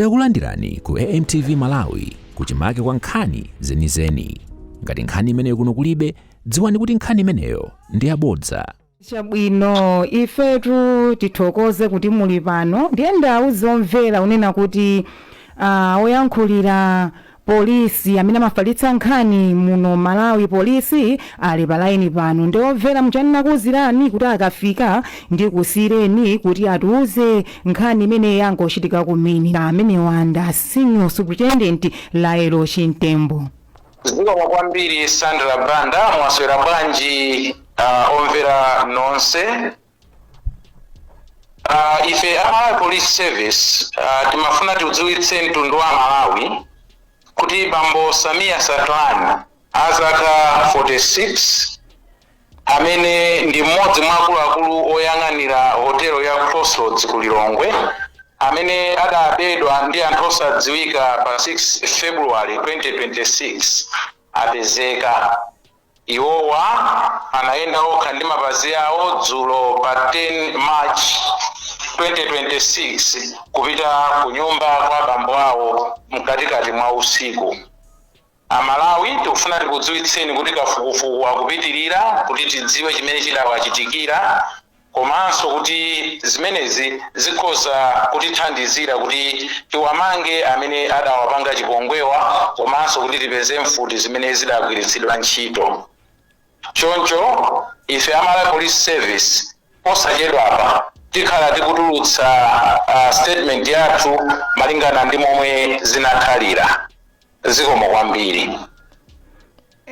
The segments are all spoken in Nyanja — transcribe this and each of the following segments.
Takulandirani ku AMTV Malawi kuchimake kwa nkhani zenizeni. Ngati nkhani imeneyo kuno kulibe, dziwani kuti nkhani imeneyo ndi yabodza. Chabwino ifetu tithokoze kuti muli pano. Ndiyenda uzomvera unena kuti oyankhulira polisi amene amafalitsa nkhani muno Malawi polisi ali palaini pano. Ndiomvera mchanena kuzirani kuti akafika ndi kusireni kuti atiuze nkhani imene yangochitika kumini amene wanda senior superintendent Laelo Chintembo. Ziko kwambiri Sandra Banda mwaswera bwanji omvera nonse. Ife Malawi Police Service timafuna tiudziwitse mtundu wa Malawi kuti bambo Samia Sacranie azaka 46 amene ndi mmodzi mwa akuluakulu oyang'anira hotelo ya Crossroads ku Lilongwe amene adabedwa ndi anthu osadziwika pa 6 February 2026 apezeka. Iwowa anayenda okha ndi mapazi awo dzulo pa 10 March 2026 kupita ku nyumba kwa bambo awo mkatikati mwa usiku. Amalawi tikufuna tikudziwitseni kuti kafukufuku akupitirira kuti tidziwe chimene chidawachitikira, komanso kuti zimenezi zikhoza kutithandizira kuti tiwamange amene adawapanga chipongwewa, komanso kuti tipeze mfuti zimene zidagwiritsidwa ntchito. Choncho ife Malawi Police Service posachedwapa tikhala tikutulutsa statement yathu malingana ndi momwe zinakhalira. Zikomo kwambiri.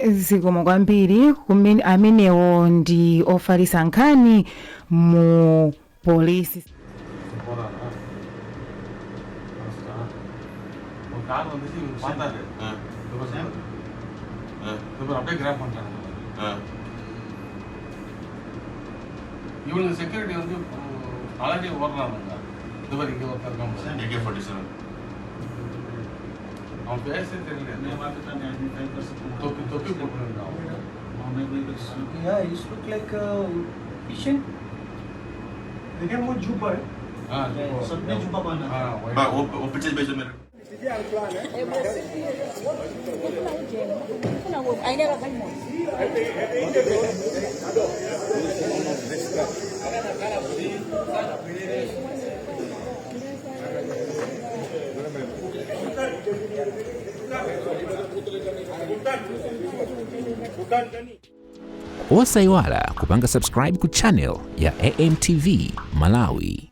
Zikomo kwambiri kumene amenewo ndi ofalitsa nkhani mu polisi. Even security already work on the very good AK-47. On the face yeah, it look like Asian. They can go Juba. Sabne Juba bana. Ba wo picture bejo mere. I never find more. Osaiwala kupanga subscribe ku channel ya AMTV Malawi.